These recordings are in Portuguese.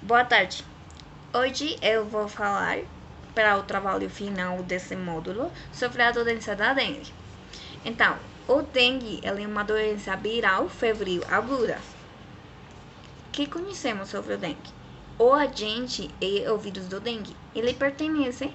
Boa tarde. Hoje eu vou falar para o trabalho final desse módulo sobre a doença da dengue. Então, o dengue é uma doença viral febril aguda. O que conhecemos sobre o dengue? O agente é o vírus do dengue. Ele pertence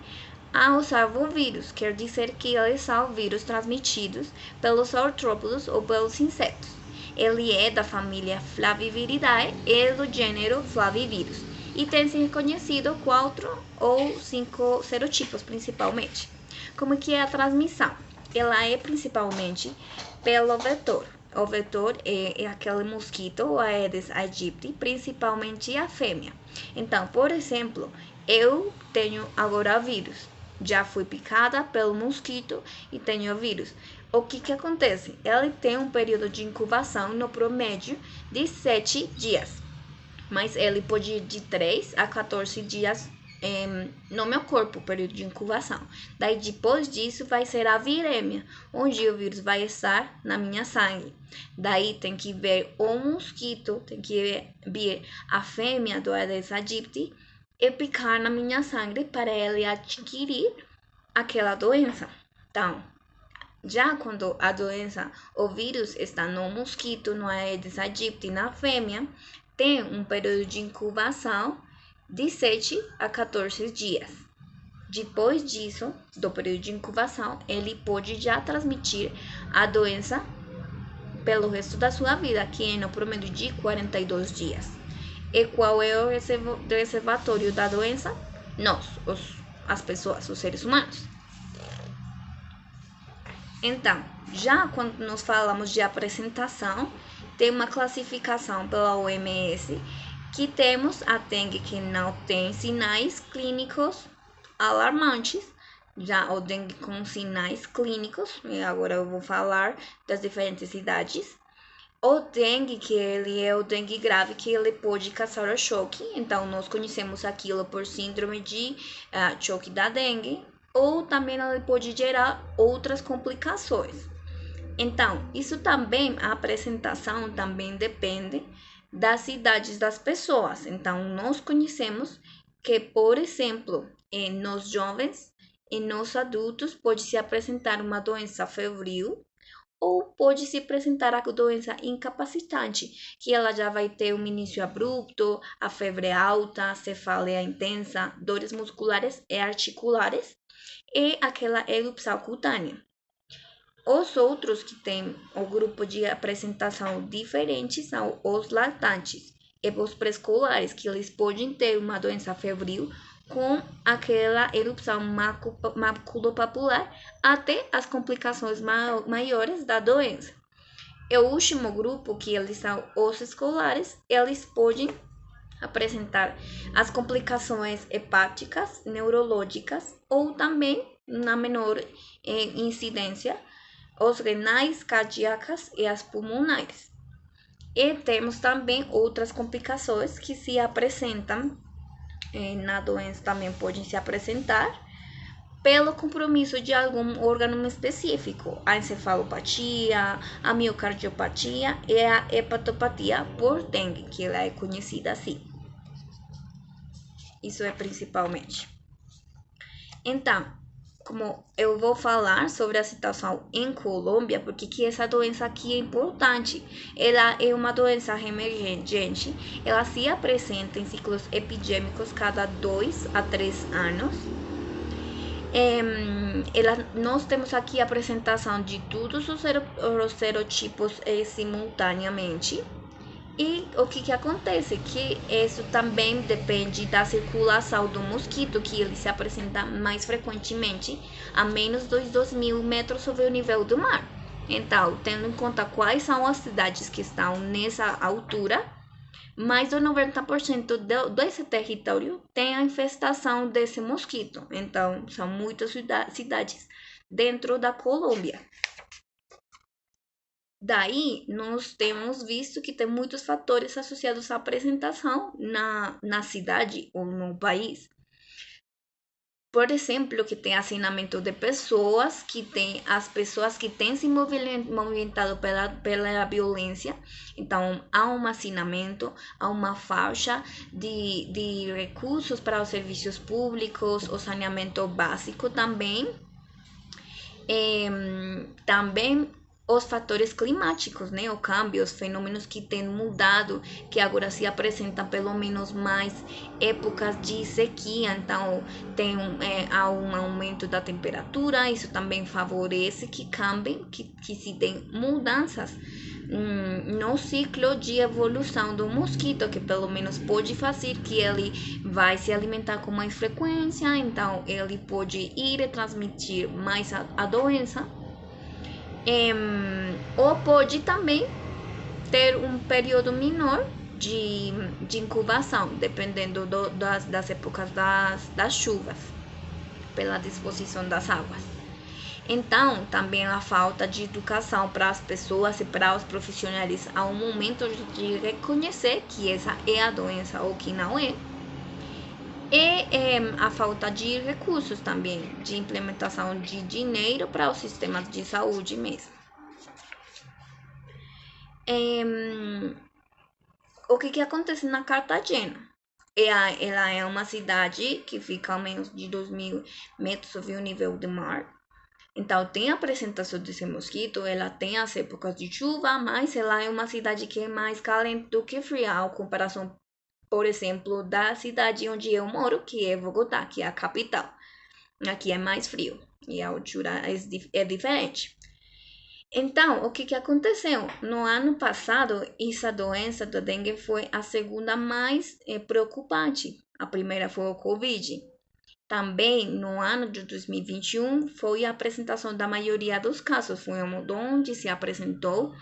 aos arvovírus, quer dizer que eles são vírus transmitidos pelos artrópodos ou pelos insetos. Ele é da família Flaviviridae e do gênero Flavivirus e tem se reconhecido 4 ou 5 serotipos principalmente. Como que é a transmissão? Ela é principalmente pelo vetor. O vetor é aquele mosquito, o Aedes aegypti, principalmente a fêmea. Então, por exemplo, eu tenho agora vírus. Já fui picada pelo mosquito e tenho vírus. O que acontece? Ele tem um período de incubação no promédio de 7 dias, mas ele pode ir de 3 a 14 dias no meu corpo, o período de incubação. Daí, depois disso, vai ser a viremia, onde o vírus vai estar na minha sangue. Daí, tem que ver o mosquito, tem que ver a fêmea do Aedes aegypti e picar na minha sangue para ele adquirir aquela doença. Então, já quando a doença, o vírus está no mosquito, no Aedes aegypti, na fêmea, tem um período de incubação de 7 a 14 dias. Depois disso, do período de incubação, ele pode já transmitir a doença pelo resto da sua vida, que é no promédio de 42 dias. E qual é o reservatório da doença? Nós, as pessoas, os seres humanos. Então, já quando nós falamos de apresentação, tem uma classificação pela OMS que temos a dengue que não tem sinais clínicos alarmantes, já o dengue com sinais clínicos, e agora eu vou falar das diferentes idades. O dengue, que ele é o dengue grave, que ele pode causar o choque, então nós conhecemos aquilo por síndrome de choque da dengue, ou também ele pode gerar outras complicações. Então, isso também, a apresentação também depende das idades das pessoas. Então, nós conhecemos que, por exemplo, nos jovens e nos adultos pode se apresentar uma doença febril ou pode se apresentar a doença incapacitante, que ela já vai ter um início abrupto, a febre alta, cefaleia intensa, dores musculares e articulares e aquela erupção cutânea. Os outros que têm o grupo de apresentação diferente são os lactantes e os pré-escolares, que eles podem ter uma doença febril com aquela erupção maculopapular até as complicações maiores da doença. E o último grupo, que eles são os escolares, eles podem apresentar as complicações hepáticas, neurológicas ou também, na menor incidência, os renais, cardíacas e as pulmonares. E temos também outras complicações que se apresentam na doença, também podem se apresentar pelo compromisso de algum órgão específico, a encefalopatia, a miocardiopatia e a hepatopatia por dengue, que ela é conhecida assim. Isso é principalmente. Então, como eu vou falar sobre a situação em Colômbia, porque que essa doença aqui é importante. Ela é uma doença emergente, ela se apresenta em ciclos epidêmicos cada 2 a 3 anos. Nós temos aqui a apresentação de todos os serotipos simultaneamente. E o que acontece? Que isso também depende da circulação do mosquito, que ele se apresenta mais frequentemente a menos de 2.000 metros sobre o nível do mar. Então, tendo em conta quais são as cidades que estão nessa altura, mais de 90% desse território tem a infestação desse mosquito. Então, são muitas cidades dentro da Colômbia. Daí, nós temos visto que tem muitos fatores associados à apresentação na cidade ou no país. por exemplo, que tem assinamento de pessoas, que tem as pessoas que têm se movimentado pela violência. Então, há um assinamento, há uma faixa de recursos para os serviços públicos, o saneamento básico também. Também os fatores climáticos, né? O câmbio, os fenômenos que têm mudado, que agora se apresentam pelo menos mais épocas de sequia, então há um aumento da temperatura, isso também favorece que cambiem, que se deem mudanças no ciclo de evolução do mosquito, que pelo menos pode fazer que ele vai se alimentar com mais frequência, então ele pode ir e transmitir mais a doença. Ou pode também ter um período menor de incubação, dependendo das épocas das chuvas, pela disposição das águas. Então, também a falta de educação para as pessoas e para os profissionais ao momento de reconhecer que essa é a doença ou que não é. E a falta de recursos também, de implementação de dinheiro para os sistemas de saúde mesmo. O que acontece na Cartagena? Ela é uma cidade que fica a menos de 2.000 metros sobre o nível do mar. Então, tem a apresentação desse mosquito, ela tem as épocas de chuva, mas ela é uma cidade que é mais calente do que fria, em comparação, por exemplo, da cidade onde eu moro, que é Bogotá, que é a capital. Aqui é mais frio e a altura é diferente. Então, o que aconteceu? No ano passado, essa doença do dengue foi a segunda mais preocupante. A primeira foi o Covid. Também, no ano de 2021, foi a apresentação da maioria dos casos. Foi onde se apresentou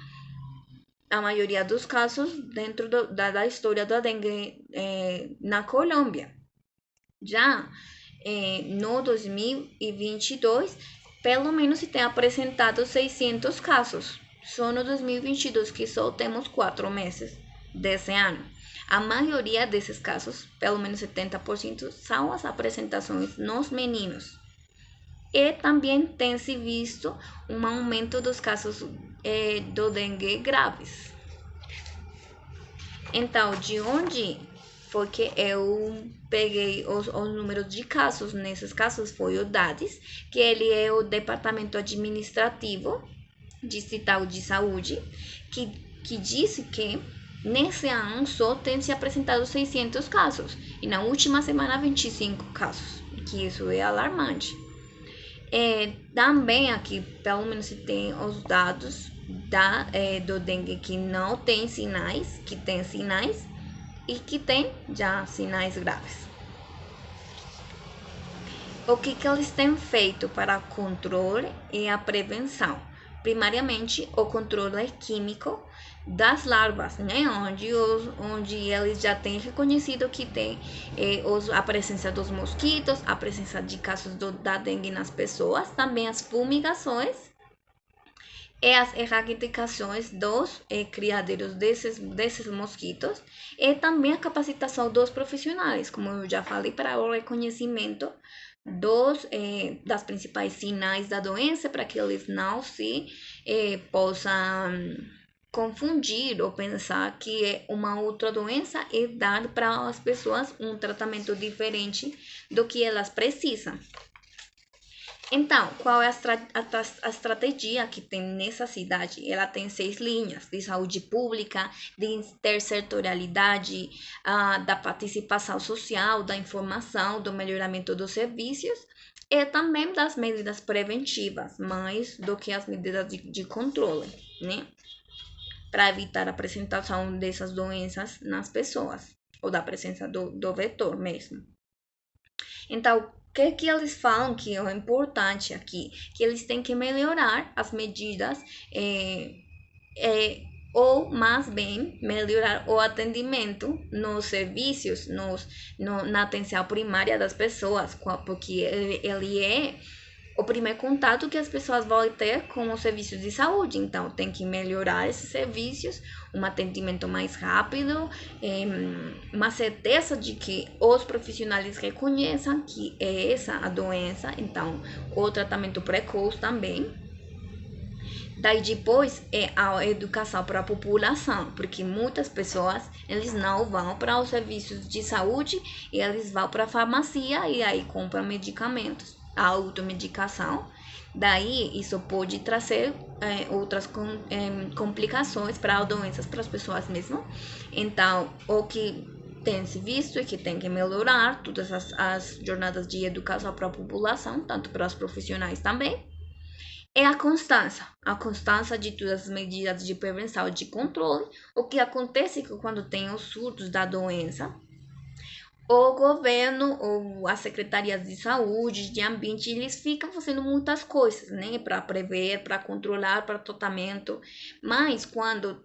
a maioria dos casos dentro da história da dengue na Colômbia. Já no 2022, pelo menos se tem apresentado 600 casos. Só no 2022, que só temos 4 meses desse ano. A maioria desses casos, pelo menos 70%, são as apresentações nos meninos. E também tem se visto um aumento dos casos do dengue graves. Então, de onde foi que eu peguei os números de casos? Nesses casos foi o DADES, que ele é o Departamento Administrativo Distrital de Saúde, que disse que nesse ano só tem se apresentado 600 casos e na última semana 25 casos, que isso é alarmante. Também aqui, pelo menos, se tem os dados do dengue que não tem sinais, que tem sinais e que tem já sinais graves. O que eles têm feito para o controle e a prevenção? Primariamente, o controle químico das larvas, né? Onde eles já têm reconhecido que tem a presença dos mosquitos, a presença de casos da dengue nas pessoas, também as fumigações e as erradicações dos criadeiros desses mosquitos, e também a capacitação dos profissionais, como eu já falei, para o reconhecimento das principais sinais da doença, para que eles não se possam confundir ou pensar que é uma outra doença e dar para as pessoas um tratamento diferente do que elas precisam. Então, qual é a estratégia que tem nessa cidade? Ela tem 6 linhas: de saúde pública, de intersetorialidade, da participação social, da informação, do melhoramento dos serviços e também das medidas preventivas, mais do que as medidas de controle, né? Para evitar a apresentação dessas doenças nas pessoas, ou da presença do vetor mesmo. Então, o que eles falam que é importante aqui? Que eles têm que melhorar as medidas, ou mais bem, melhorar o atendimento nos serviços, na atenção primária das pessoas, porque ele é o primeiro contato que as pessoas vão ter com os serviços de saúde. Então, tem que melhorar esses serviços, um atendimento mais rápido, uma certeza de que os profissionais reconheçam que é essa a doença, então, o tratamento precoce também. Daí depois é a educação para a população, porque muitas pessoas eles não vão para os serviços de saúde e eles vão para a farmácia e aí compram medicamentos, a automedicação. Daí isso pode trazer outras complicações para doenças para as pessoas mesmo. Então, o que tem se visto e que tem que melhorar todas as jornadas de educação para a população, tanto para os profissionais também é a constância de todas as medidas de prevenção e de controle. O que acontece quando tem os surtos da doença, o governo ou as secretarias de saúde, de ambiente, eles ficam fazendo muitas coisas, né, para prever, para controlar, para tratamento, mas quando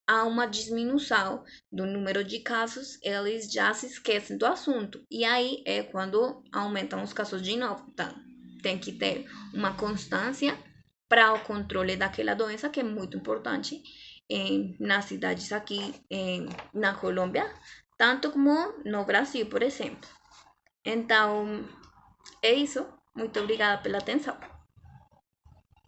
há uma diminuição do número de casos, eles já se esquecem do assunto. E aí é quando aumentam os casos de novo. Então, tem que ter uma constância para o controle daquela doença, que é muito importante nas cidades aqui na Colômbia, tanto como no Brasil, por exemplo. Então, é isso. Muito obrigada pela atenção.